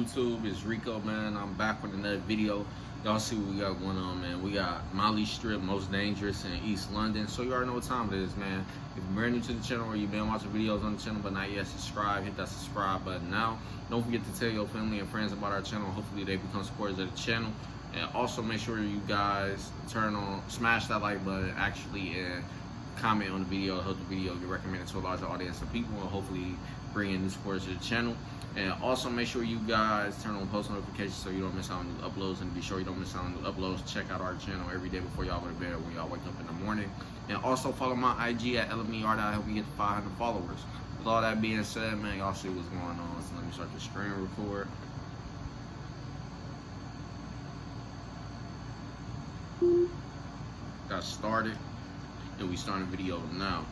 YouTube, it's Rico, man. I'm back with another video. Y'all see what we got going on, man. We got Malistrip, most dangerous in East London. So you already know what time it is, man. If you're brand new to the channel or you've been watching videos on the channel but not yet subscribe, hit that subscribe button now. Don't forget to tell your family and friends about our channel. Hopefully they become supporters of the channel. And also make sure you guys smash that like button actually, and comment on the video. Help the video get recommended to a larger audience of people and hopefully bring in new supporters to the channel. And also make sure you guys turn on post notifications so you don't miss out on new uploads, and be sure you don't miss out on new uploads. Check out our channel every day before y'all go to bed, when y'all wake up in the morning. And also follow my IG at LMERico. I hope we get to 500 followers. With all that being said, man, y'all see what's going on. So let me start the screen record. Got started, and we starting the video now.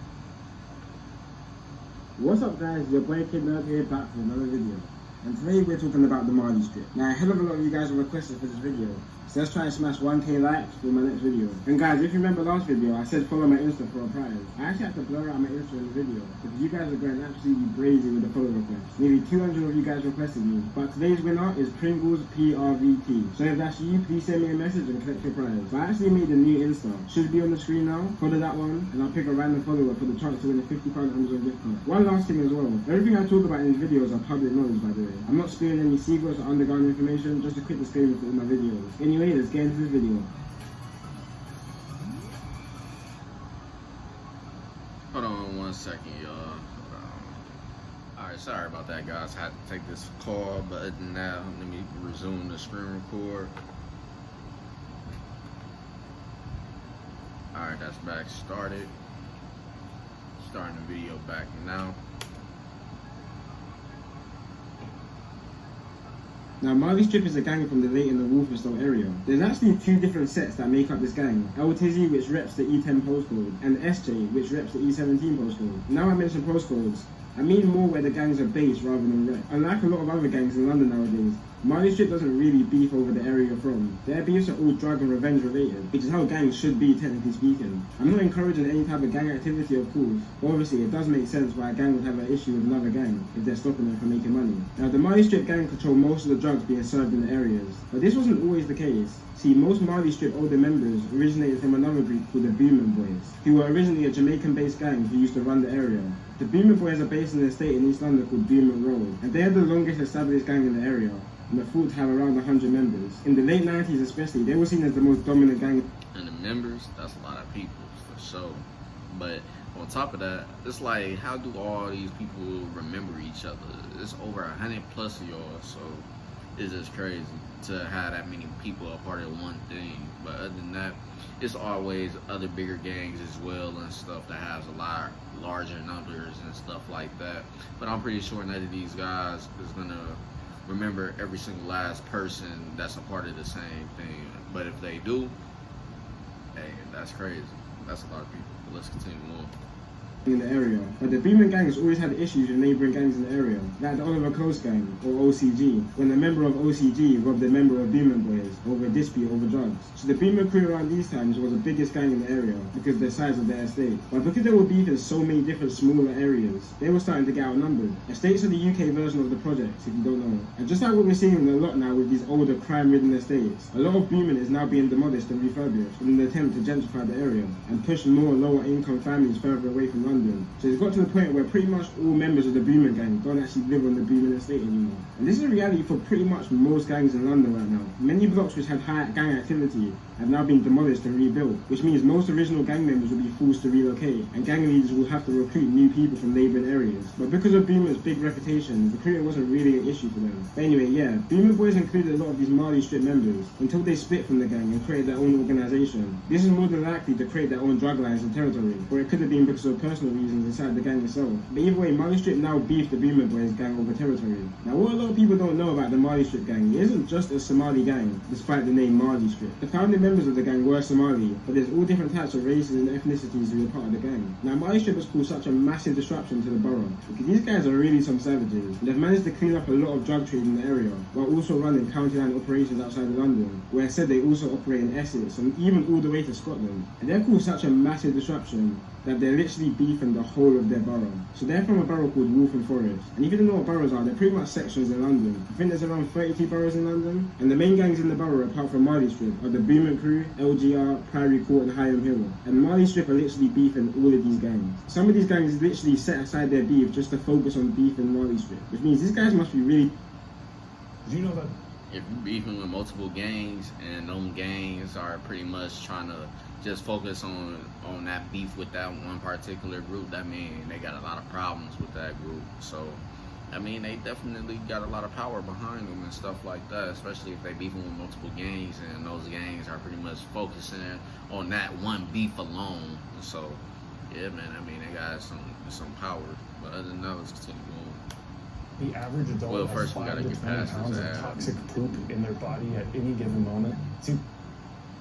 What's up guys, your boy Kid Nerd here, back for another video. And today we're talking about the Malistrip. Now a hell of a lot of you guys have requested for this video, so let's try and smash 1k likes for my next video. And guys, if you remember last video, I said follow my Insta for a prize. I actually had to blur out my Insta in the video, because you guys are going absolutely crazy with the follow requests. Nearly 200 of you guys requested me. But today's winner is Pringles PRVT. So if that's you, please send me a message and collect your prize. So I actually made a new Insta. Should be on the screen now. Follow that one, and I'll pick a random follower for the chance to win a £50 Amazon gift card. One last thing as well. Everything I talk about in these videos are public knowledge, by the way. I'm not spilling any secrets or underground information, just a quick disclaimer for all my videos. Anyway, let's get into this video. Hold on 1 second, y'all. Alright, sorry about that, guys. Had to take this call, but other than that, let me resume the screen record. Alright, that's back started. Starting the video back now. Now, Malistrip is a gang from the Leighton and Walthamstow area. There's actually two different sets that make up this gang. LTZ, which reps the E10 postcode, and SJ, which reps the E17 postcode. Now I mention postcodes, I mean more where the gangs are based rather than rep. Unlike a lot of other gangs in London nowadays, Malistrip doesn't really beef over the area you're from. Their beefs are all drug and revenge related, which is how gangs should be, technically speaking. I'm not encouraging any type of gang activity, of course, but obviously it does make sense why a gang would have an issue with another gang if they're stopping them from making money. Now, the Malistrip gang control most of the drugs being served in the areas, but this wasn't always the case. See, most Malistrip older members originated from another group called the Boomin Boys, who were originally a Jamaican-based gang who used to run the area. The Boomin Boys are based in an estate in East London called Boomin Road, and they are the longest established gang in the area, and are thought to have around 100 members. In the late 90s especially, they were seen as the most dominant gang. And the members, that's a lot of people, for sure. But on top of that, it's like, how do all these people remember each other? It's over 100 plus of y'all, so it's just crazy to have that many people a part of one thing. But other than that, it's always other bigger gangs as well and stuff that has a lot larger numbers and stuff like that. But I'm pretty sure none of these guys is gonna remember every single last person that's a part of the same thing. But if they do, hey, that's crazy. That's a lot of people. But let's continue on. In the area, but the Boomin gang has always had issues with neighbouring gangs in the area, like the Oliver Close gang, or OCG, when a member of OCG robbed a member of Boomin Boys over a dispute over drugs. So the Boomin crew around these times was the biggest gang in the area because of the size of their estate. But because they were beefing so many different smaller areas, they were starting to get outnumbered. Estates are the UK version of the projects, if you don't know. And just like what we're seeing a lot now with these older crime-ridden estates, a lot of Boomin is now being demolished and refurbished in an attempt to gentrify the area and push more lower-income families further away from London. So it's got to the point where pretty much all members of the Boomin gang don't actually live on the Boomin estate anymore. And this is a reality for pretty much most gangs in London right now. Many blocks which had high gang activity have now been demolished and rebuilt, which means most original gang members will be forced to relocate, and gang leaders will have to recruit new people from neighbouring areas. But because of Boomin's big reputation, recruiting wasn't really an issue for them. But anyway, yeah, Boomin Boys included a lot of these Malistrip members until they split from the gang and created their own organisation. This is more than likely to create their own drug lines and territory, or it could have been because of personal personal reasons inside the gang itself. But either way, Malistrip now beefed the Boomer Boys gang over territory. Now what a lot of people don't know about the Malistrip gang, it isn't just a Somali gang, despite the name Malistrip. The founding members of the gang were Somali, but there's all different types of races and ethnicities who are part of the gang. Now Malistrip has caused such a massive disruption to the borough, because these guys are really some savages. They've managed to clean up a lot of drug trade in the area, while also running county line operations outside of London, where I said they also operate in Essex, and even all the way to Scotland. And they've caused such a massive disruption that they're literally beefing the whole of their borough. So they're from a borough called Waltham Forest. And if you don't know what boroughs are, they're pretty much sections in London. I think there's around 32 boroughs in London. And the main gangs in the borough, apart from Malistrip, are the Boomant Crew, LGR, Priory Court and Higham Hill. And Malistrip are literally beefing all of these gangs. Some of these gangs literally set aside their beef just to focus on beefing Malistrip, which means these guys must be really... Did you know that? If you're beefing with multiple gangs and those gangs are pretty much trying to just focus on that beef with that one particular group, that means they got a lot of problems with that group. So I mean, they definitely got a lot of power behind them and stuff like that, especially if they beefing with multiple gangs and those gangs are pretty much focusing on that one beef alone. So yeah, man, I mean, they got some power. But other than that, let's continue on. The average adult Well, has first we 5 gotta to get 20 past pounds this of ad. toxic poop in their body at any given moment. See,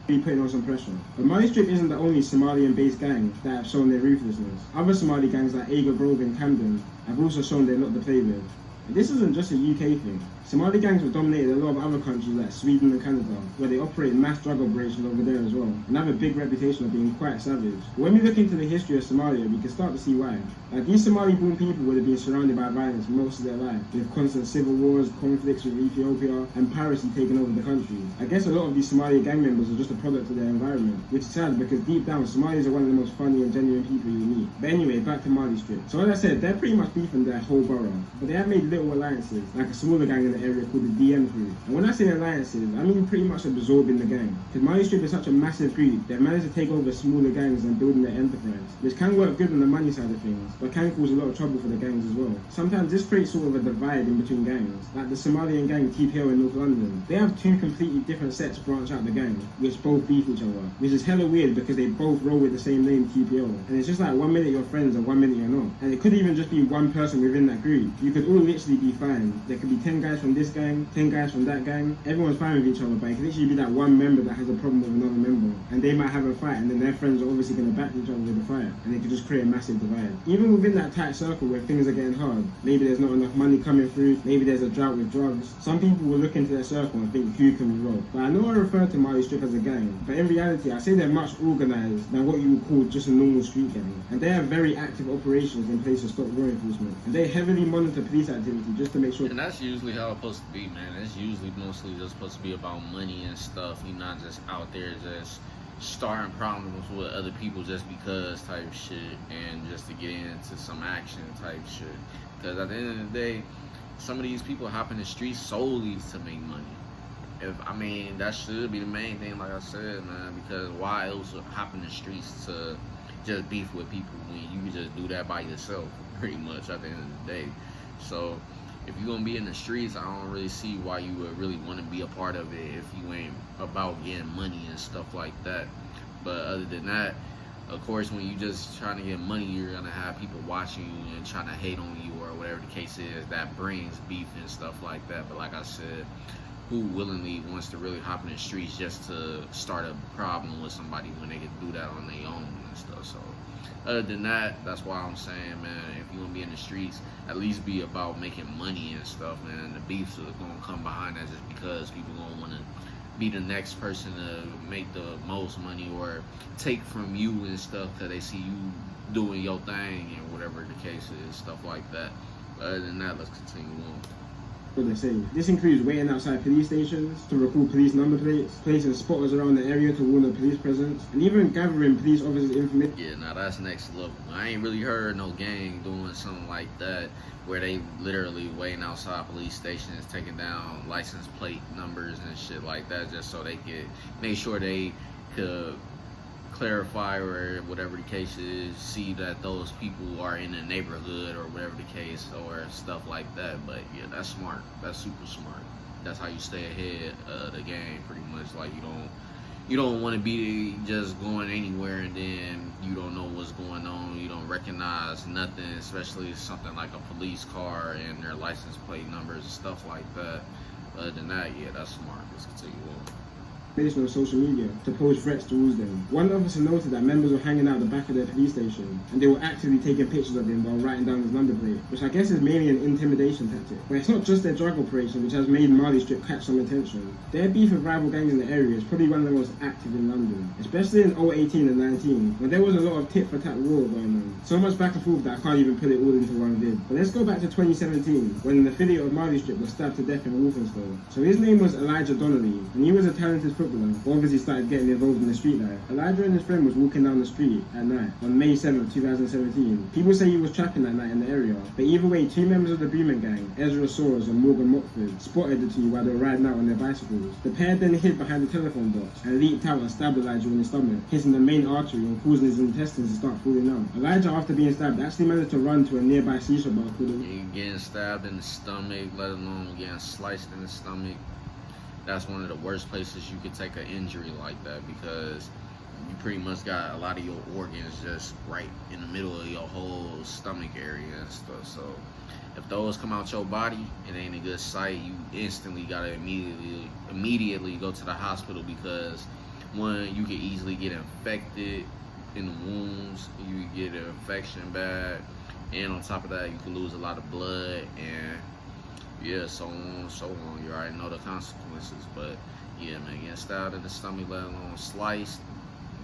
putting on some pressure. But Malistrip isn't the only Somalian-based gang that have shown their ruthlessness. Other Somali gangs like Aga Grove and Camden have also shown they're not to play with. And this isn't just a UK thing. Somali gangs have dominated a lot of other countries like Sweden and Canada, where they operate mass drug operations over there as well, and have a big reputation of being quite savage. But when we look into the history of Somalia, we can start to see why. Like, these Somali-born people would have been surrounded by violence most of their life, with constant civil wars, conflicts with Ethiopia, and piracy taking over the country. I guess a lot of these Somali gang members are just a product of their environment, which is sad because deep down, Somalis are one of the most funny and genuine people you meet. But anyway, back to Malistrip. So as I said, they're pretty much beefing their whole borough, but they have made little alliances, like a smaller gang in the area called the DM Crew. And when I say alliances, I mean pretty much absorbing the gang. Because Malistrip is such a massive group, they've managed to take over smaller gangs and building their enterprise, which can work good on the money side of things, but can cause a lot of trouble for the gangs as well. Sometimes this creates sort of a divide in between gangs, like the Somalian gang TPO in North London. They have two completely different sets branch out the gang, which both beef each other, which is hella weird because they both roll with the same name TPO. And it's just like 1 minute you're friends and 1 minute you're not. And it could even just be one person within that group. You could all literally be fine. There could be 10 guys from this gang, 10 guys from that gang. Everyone's fine with each other, but it could literally be that one member that has a problem with another member. And they might have a fight, and then their friends are obviously going to back each other with the fight. And it could just create a massive divide. Even within that tight circle where things are getting hard, maybe there's not enough money coming through, maybe there's a drought with drugs, some people will look into their circle and think who can we rob. But I know I refer to Malistrip as a gang, but in reality I say they're much organised than what you would call just a normal street gang. And they have very active operations in place to stop law enforcement. And they heavily monitor police activity just to make sure. And that's usually how it's supposed to be, man. It's usually mostly just supposed to be about money and stuff. You're not just out there just starting problems with other people just because type shit and just to get into some action type shit. Because at the end of the day, some of these people hop in the streets solely to make money. I mean, that should be the main thing, like I said, man, because why else hop in the streets to just beef with people when you can just do that by yourself, pretty much, at the end of the day. So if you're gonna be in the streets, I don't really see why you would really want to be a part of it if you ain't about getting money and stuff like that. But other than that, of course, when you just trying to get money, you're gonna have people watching you and trying to hate on you or whatever the case is. That brings beef and stuff like that. But like I said, who willingly wants to really hop in the streets just to start a problem with somebody when they can do that on their own and stuff? So other than that, that's why I'm saying, man, if you're gonna be in the streets, at least be about making money and stuff, man. The beefs are gonna come behind that just because people gonna wanna be the next person to make the most money or take from you and stuff because they see you doing your thing and whatever the case is, stuff like that. But other than that, let's continue on. What they say. This includes waiting outside police stations to record police number plates, placing spotters around the area to warn of police presence, and even gathering police officers' information. Yeah, now that's next level. I ain't really heard no gang doing something like that where they literally waiting outside police stations, taking down license plate numbers and shit like that just so they could make sure they could clarify or whatever the case is, see that those people are in the neighborhood or whatever the case or stuff like that. But yeah, that's smart. That's super smart. That's how you stay ahead of the game, pretty much. Like, you don't you don't want to be just going anywhere and then you don't know what's going on. You don't recognize nothing, especially something like a police car and their license plate numbers and stuff like that. Other than that, yeah, that's smart. Let's continue on. On social media to pose threats towards them. One officer noted that members were hanging out the back of their police station and they were actively taking pictures of him while writing down his number plate, which I guess is mainly an intimidation tactic. But it's not just their drug operation which has made Malistrip catch some attention. Their beef with rival gangs in the area is probably one of the most active in London, especially in 2018 and 19, when there was a lot of tit-for-tat war going on. So much back and forth that I can't even put it all into one vid. But let's go back to 2017, when an affiliate of Malistrip was stabbed to death in Walthamstow. So his name was Elijah Donnelly, and he was a talented footballer, who obviously started getting involved in the street life. Elijah and his friend was walking down the street at night on May 7th, 2017. People say he was trapping that night in the area, but either way, two members of the Beeman gang, Ezra Soares and Morgan Mockford, spotted the two while they were riding out on their bicycles. The pair then hid behind the telephone box and leaped out and stabbed Elijah in the stomach, hitting the main artery and causing his intestines to start falling out. Elijah, after being stabbed, actually managed to run to a nearby seashore bar called Getting stabbed in the stomach, let alone getting sliced in the stomach. That's one of the worst places you could take an injury like that, because you pretty much got a lot of your organs just right in the middle of your whole stomach area and stuff. So if those come out your body, it ain't a good sight. You instantly gotta immediately go to the hospital, because one, you could easily get infected in the wounds, you could get an infection bad, and on top of that, you could lose a lot of blood, and yeah, so on and so on. You already know the consequences. But yeah, man, getting stabbed in the stomach, let alone sliced,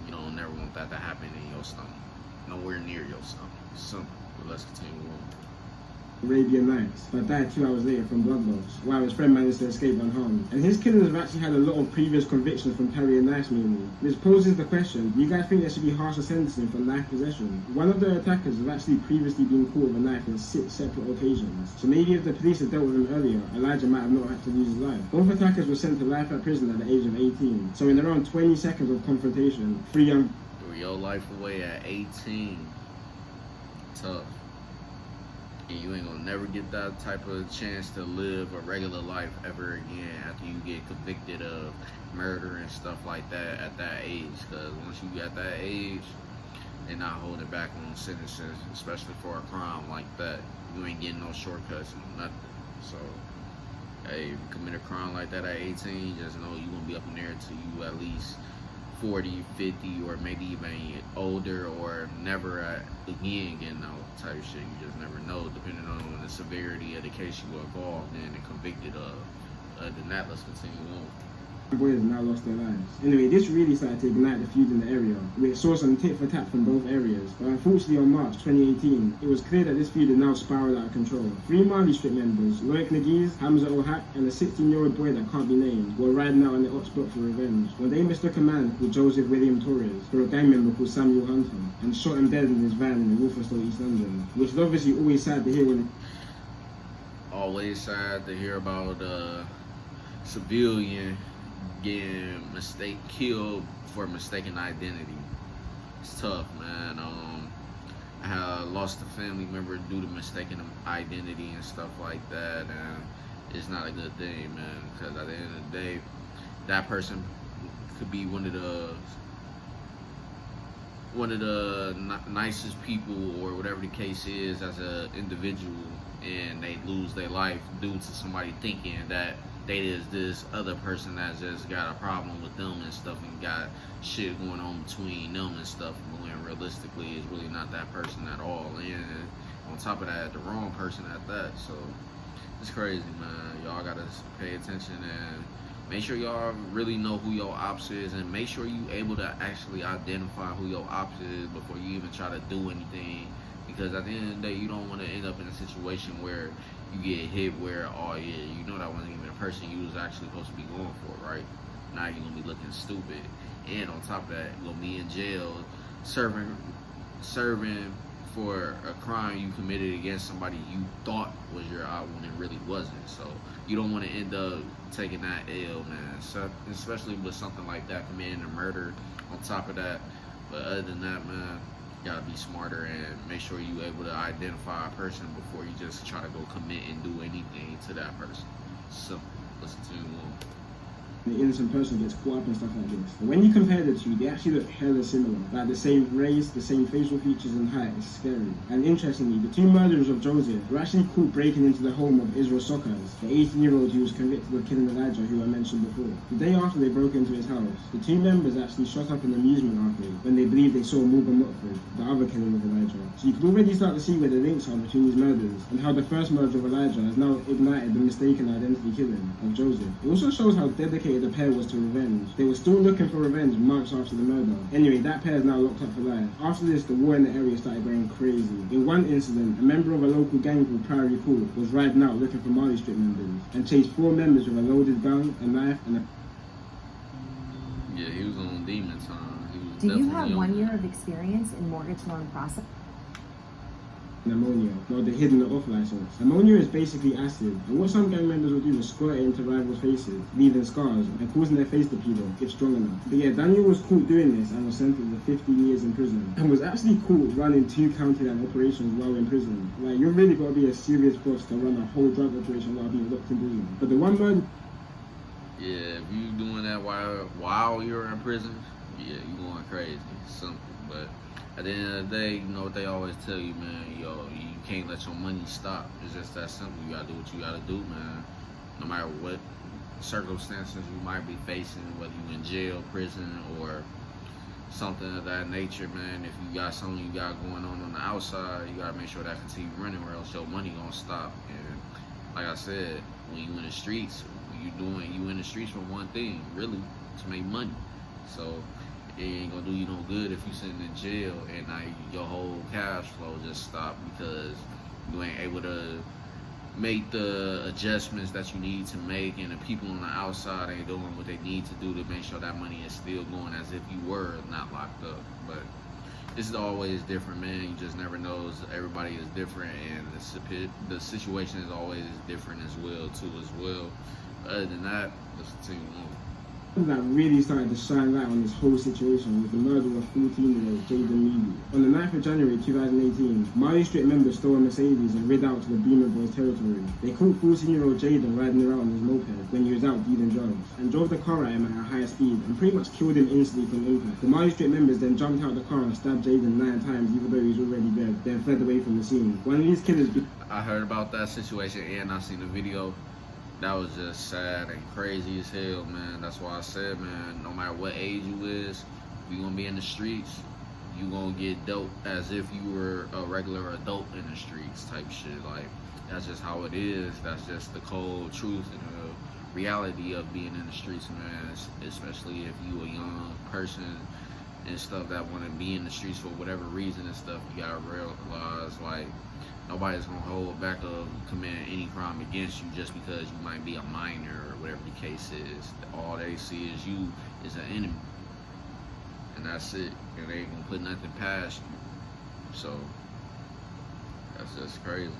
you don't never want that to happen in your stomach. Nowhere near your stomach. Simple. But let's continue on. Arabian Nights, but died 2 hours later from blood loss, while his friend managed to escape unharmed. And his killers have actually had a lot of previous convictions from carrying knives mainly, which poses the question, do you guys think there should be harsher sentencing for knife possession? One of the attackers has actually previously been caught with a knife on 6 separate occasions, so maybe if the police had dealt with him earlier, Elijah might have not had to lose his life. Both attackers were sent to life at prison at the age of 18, so in around 20 seconds of confrontation, three young... Threw your life away at 18. Tough. And you ain't gonna never get that type of chance to live a regular life ever again after you get convicted of murder and stuff like that at that age. Because once you get that age, they're not holding back on sentences, especially for a crime like that. You ain't getting no shortcuts and nothing. So, hey, if you commit a crime like that at 18, just know you're gonna be up in there until you at least 40, 50, or maybe even older, or never again getting out type of shit. You just never know, depending on the severity of the case you were involved in and convicted of. Other than that, let's continue on. Boys have now lost their lives. Anyway, this really started to ignite the feud in the area, which saw some tit for tat from both areas. But unfortunately, on March 2018, it was clear that this feud had now spiraled out of control. 3 Malistrip members, Loic Nagiz, Hamza Ohak, and a 16-year-old boy that can't be named, were riding out on the Ox block for revenge when they mistook a man called Joseph William Torres for a gang member called Samuel Hunter and shot him dead in his van in Walthamstow, East London, which is obviously always sad to hear when... Always sad to hear about civilian getting killed for mistaken identity. It's tough, man. I had lost a family member due to mistaken identity and stuff like that, and it's not a good thing, man, because at the end of the day, that person could be one of the nicest people, or whatever the case is, as an individual, and they lose their life due to somebody thinking that they is this other person that just got a problem with them and stuff and got shit going on between them and stuff, when realistically it's really not that person at all, and on top of that, the wrong person at that. So it's crazy, man. Y'all gotta pay attention and make sure y'all really know who your ops is, and make sure you able to actually identify who your ops is before you even try to do anything. Because at the end of the day, you don't want to end up in a situation where you get hit where, oh yeah, you know that wasn't even the person you was actually supposed to be going for, right? Now you're going to be looking stupid. And on top of that, you're going to be in jail serving for a crime you committed against somebody you thought was your op when it really wasn't. So you don't want to end up taking that L, man. So, especially with something like that, committing a murder on top of that. But other than that, man, you gotta be smarter and make sure you able to identify a person before you just try to go commit and do anything to that person. So let's continue on. the innocent person gets caught up in stuff like this. But when you compare the two, they actually look hella similar. Like the same race, the same facial features and height. It's scary. And interestingly, the two murderers of Joseph were actually caught breaking into the home of Israel Sockers, the 18-year-old who was convicted of killing Elijah, who I mentioned before. The day after they broke into his house, the two members actually shot up an amusement arcade when they believed they saw Morgan Motford, the other killing of Elijah. So you can already start to see where the links are between these murders, and how the first murder of Elijah has now ignited the mistaken identity killing of Joseph. It also shows how dedicated the pair was to revenge. They were still looking for revenge months after the murder. Anyway, that pair is now locked up for life. After this, the war in the area started going crazy. In one incident, a member of a local gang called Prairie Court was riding out looking for Malistrip members and chased 4 members with a loaded gun, a knife, and a... Yeah, he was on demon time. He was Do you definitely have 1 on year of experience in mortgage loan process? ammonia, no, the hidden off license. Ammonia is basically acid, and what some gang members will do is squirt it into rivals' faces, leaving scars and causing their face to peel off if strong enough. But yeah, Daniel was caught doing this and was sentenced to 50 years in prison, and was actually caught running 2 county-line operations while in prison. Like, you've really got to be a serious boss to run a whole drug operation while being locked in prison. But the one murder... Yeah, if you doing that while you're in prison, yeah, you going crazy. It's simple, but at the end of the day, you know what they always tell you, man, yo, you can't let your money stop. It's just that simple. You gotta do what you gotta do, man. No matter what circumstances you might be facing, whether you in jail, prison, or something of that nature, man. If you got something you got going on the outside, you gotta make sure that continue running, or else your money gonna stop. And like I said, when you in the streets, you in the streets for one thing, really, to make money. So it ain't gonna do you no good if you sitting in jail and now your whole cash flow just stopped because you ain't able to make the adjustments that you need to make, and the people on the outside ain't doing what they need to do to make sure that money is still going as if you were not locked up. But this is always different, man. You just never know. Everybody is different, and the situation is always different as well. Other than that, let's continue on. That really started to shine light on this whole situation with the murder of 14-year-old Jaden Levy. On the 9th of January 2018, Malistrip members stole a Mercedes and rid out to the Beamer Boys territory. They caught 14-year-old Jaden riding around on his moped when he was out dealing drugs, and drove the car at him at a high speed and pretty much killed him instantly from impact. The Malistrip members then jumped out the car and stabbed Jaden 9 times even though he was already dead, then fled away from the scene. One of these killers... I heard about that situation and I seen the video. That was just sad and crazy as hell, man. That's why I said, man, no matter what age you is, if you gonna be in the streets, you gonna get dope as if you were a regular adult in the streets type shit. Like, that's just how it is. That's just the cold truth and the reality of being in the streets, man. Especially if you a young person and stuff that want to be in the streets for whatever reason and stuff, you gotta realize, like, nobody's gonna hold back of committing any crime against you just because you might be a minor or whatever the case is. All they see is you as an enemy, and that's it. And they ain't gonna put nothing past you. So that's just crazy.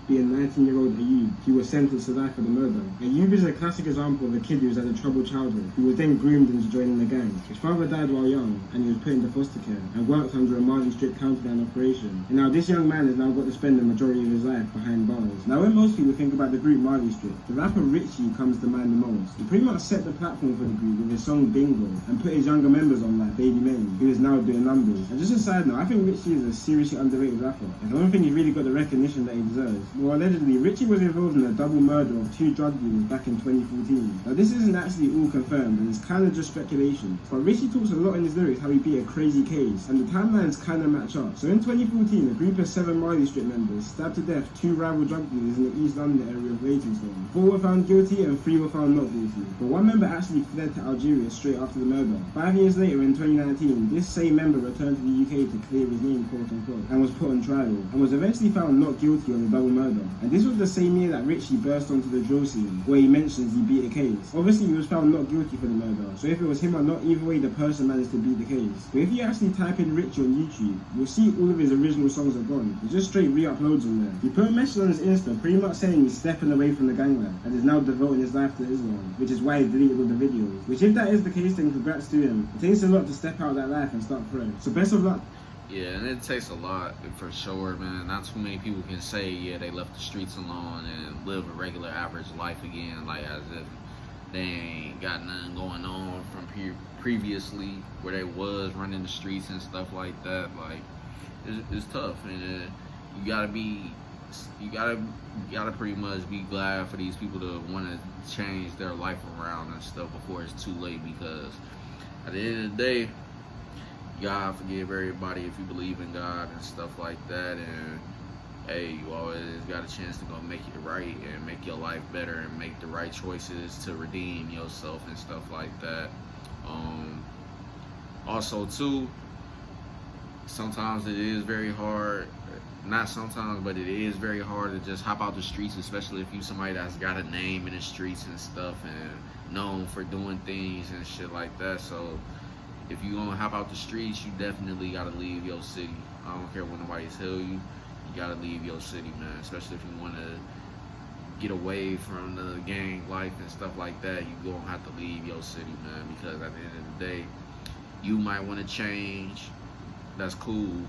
Being 19-year-old Ayub, he was sentenced to life for the murder. Ayub is a classic example of a kid who was had a troubled childhood, who was then groomed into joining the gang. His father died while young, and he was put into foster care, and worked under a Malistrip county-line operation. And now this young man has now got to spend the majority of his life behind bars. Now when most people think about the group Malistrip, the rapper Richie comes to mind the most. He pretty much set the platform for the group with his song Bingo, and put his younger members on like Baby Mane, who is now doing numbers. And just a side note, I think Richie is a seriously underrated rapper, and I don't think he's really got the recognition that he deserves. Well, allegedly, Richie was involved in a double murder of 2 drug dealers back in 2014. Now, this isn't actually all confirmed, and it's kind of just speculation. But Richie talks a lot in his lyrics how he beat a crazy case, and the timelines kind of match up. So in 2014, a group of 7 Malistrip members stabbed to death 2 rival drug dealers in the East London area of Leytonstone. 4 were found guilty and 3 were found not guilty. But one member actually fled to Algeria straight after the murder. 5 years later, in 2019, this same member returned to the UK to clear his name, quote unquote, and was put on trial, and was eventually found not guilty on the double murder. And this was the same year that Richie burst onto the drill scene, where he mentions he beat a case. Obviously, he was found not guilty for the murder, so if it was him or not, either way, the person managed to beat the case. But if you actually type in Richie on YouTube, you'll see all of his original songs are gone. He just straight re-uploads them there. He put a message on his Insta pretty much saying he's stepping away from the gang life, and is now devoting his life to Islam, which is why he deleted all the videos. Which, if that is the case, then congrats to him. It takes a lot to step out of that life and start fresh. So best of luck. Yeah, and it takes a lot for sure, man. Not too many people can say, yeah, they left the streets alone and live a regular average life again, like as if they ain't got nothing going on from previously where they was running the streets and stuff like that. Like, it's tough, and you gotta pretty much be glad for these people to want to change their life around and stuff before it's too late, because at the end of the day, God forgive everybody if you believe in God and stuff like that, and hey, you always got a chance to go make it right and make your life better and make the right choices to redeem yourself and stuff like that. Also too, sometimes it is very hard, not sometimes, but it is very hard to just hop out the streets, especially if you somebody that's got a name in the streets and stuff and known for doing things and shit like that. So if you gonna hop out the streets, you definitely gotta leave your city. I don't care what nobody tell you, you gotta leave your city, man. Especially if you wanna get away from the gang life and stuff like that, you gonna have to leave your city, man. Because at the end of the day, you might wanna change. That's cool.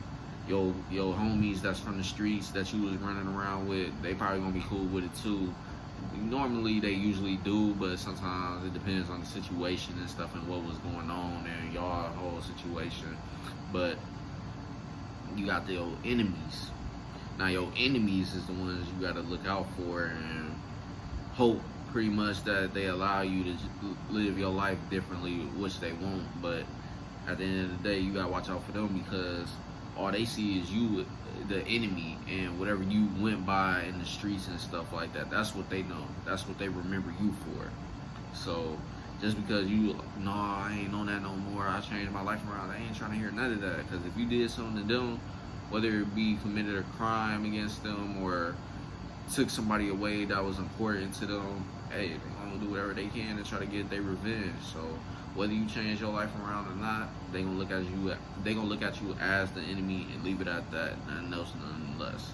Your homies that's from the streets that you was running around with, they probably gonna be cool with it too. Normally they usually do, but sometimes it depends on the situation and stuff and what was going on in y'all whole situation. But you got your enemies. Now your enemies is the ones you gotta look out for and hope pretty much that they allow you to live your life differently, which they won't. But at the end of the day, you gotta watch out for them, because all they see is you, the enemy, and whatever you went by in the streets and stuff like that. That's what they know. That's what they remember you for. So just because you, no, I ain't on that no more, I changed my life around, they ain't trying to hear none of that. Because if you did something to them, whether it be committed a crime against them or took somebody away that was important to them, hey, they're gonna do whatever they can to try to get their revenge. So whether you change your life around or not, they gonna look at you as the enemy and leave it at that. Nothing else, nothing less.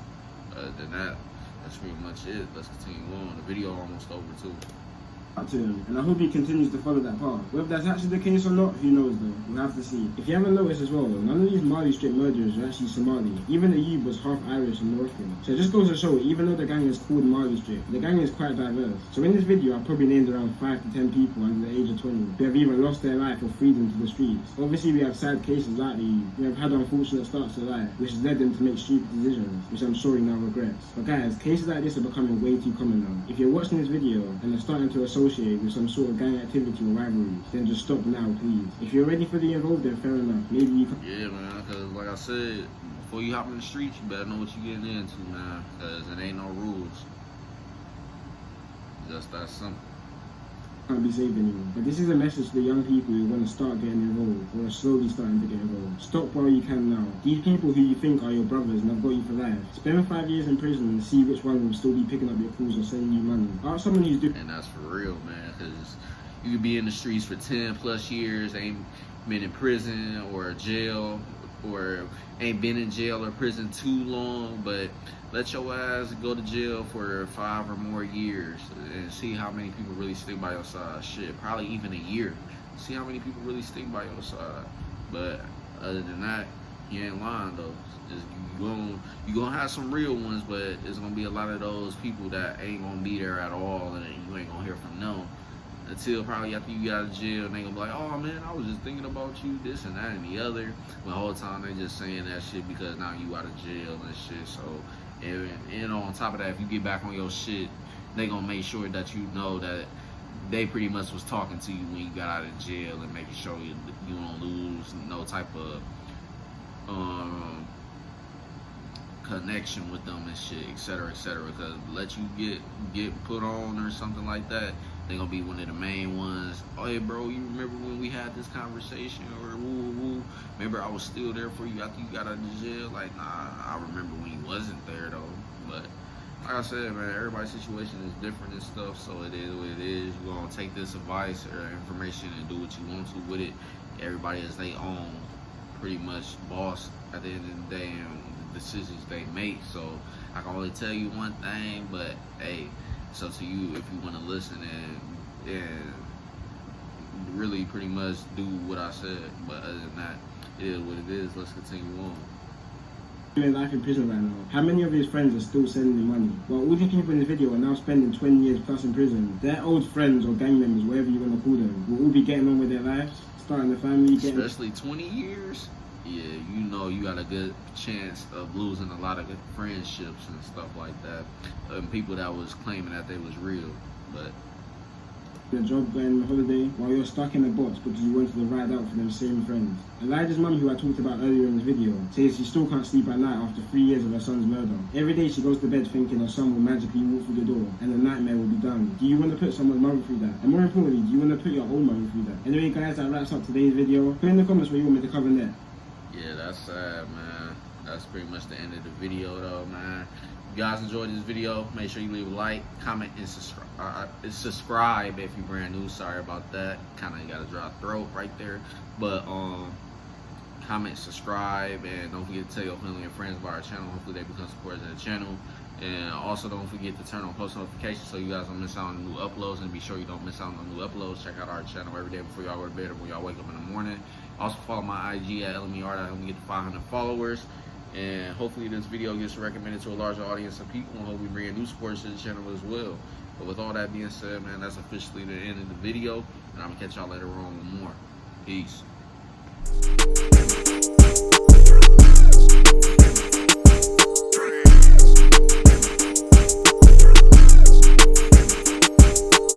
Other than that, that's pretty much it. Let's continue on. The video almost over too. To him, and I hope he continues to follow that path. Whether that's actually the case or not, who knows though, we'll have to see. If you haven't noticed as well, none of these Malistrip murderers are actually Somali. Even the Ayub was half Irish and Moroccan. So it just goes to show, even though the gang is called Malistrip, the gang is quite diverse. So in this video, I probably named around 5 to 10 people under the age of 20 who have either lost their life or freedom to the streets. Obviously we have sad cases like the who have had unfortunate starts to life, which has led them to make stupid decisions, which I'm sure he now regrets. But guys, cases like this are becoming way too common now. If you're watching this video and are starting to associate with some sort of gang activity or rivalries, then just stop now, please. If you're ready for the involved, then fair enough. Maybe you can. Yeah, man, because like I said, before you hop in the streets, you better know what you're getting into, man, because it ain't no rules. Just that simple. Can't be saved anymore. But this is a message to the young people who want to start getting involved or are slowly starting to get involved. Stop while you can now. These people who you think are your brothers and have got you for life, spend 5 years in prison and see which one will still be picking up your calls or sending you money. Ask someone who's doing. And that's for real, man, because you could be in the streets for 10 plus years, ain't been in prison or jail, or ain't been in jail or prison too long, but let your ass go to jail for 5 or more years and see how many people really stick by your side. Shit, probably even a year. See how many people really stick by your side. But other than that, you ain't lying though. You gonna have some real ones, but it's gonna be a lot of those people that ain't gonna be there at all, and you ain't gonna hear from them until probably after you got out of jail, and they gonna be like, oh man, I was just thinking about you, this and that and the other. But the whole time they just saying that shit because now you out of jail and shit. So, and on top of that, if you get back on your shit, they gonna make sure that you know that they pretty much was talking to you when you got out of jail and making sure you don't lose no type of connection with them and shit, etc., etc. Because let you get put on or something like that, they gonna be one of the main ones. Oh, hey bro, you remember when we had this conversation, or woo woo? Remember I was still there for you after you got out of jail? Like, nah, I remember when you wasn't there though. But like I said, man, everybody's situation is different and stuff, so it is what it is. You gonna take this advice or information and do what you want to with it. Everybody is their own pretty much boss at the end of the day, and decisions they make. So I can only tell you one thing, but hey, it's up to you if you want to listen and really pretty much do what I said. But other than that, it is what it is. Let's continue on. living life in prison right now. How many of his friends are still sending him money? Well, all these people in this video are now spending 20 years plus in prison. Their old friends or gang members, whatever you want to call them, will all be getting on with their lives, starting a family, getting... Especially 20 years? Yeah, you know you got a good chance of losing a lot of good friendships and stuff like that. And people that was claiming that they was real, but... a job, going on holiday, while you're stuck in a box because you wanted to ride out for them same friends. Elijah's mum, who I talked about earlier in this video, says she still can't sleep at night after 3 years of her son's murder. Every day she goes to bed thinking her son will magically walk through the door and the nightmare will be done. Do you want to put someone's mother through that? And more importantly, do you want to put your own mother through that? Anyway guys, that wraps up today's video. Put in the comments what you want me to cover next. Yeah, that's sad, man. That's pretty much the end of the video, though, man. If you guys enjoyed this video, make sure you leave a like, comment, and subscribe if you're brand new. Sorry about that. Kind of got a dry throat right there. But comment, subscribe, and don't forget to tell your family and friends about our channel. Hopefully they become supporters of the channel. And also don't forget to turn on post notifications so you guys don't miss out on new uploads, and be sure you don't miss out on new uploads. Check out our channel every day before y'all go to bed or when y'all wake up in the morning. Also follow my IG at LMERico to help me get to 500 followers. And hopefully this video gets recommended to a larger audience of people, and hope we bring new supporters to the channel as well. But with all that being said, man, that's officially the end of the video, and I'm gonna catch y'all later on with more. Peace.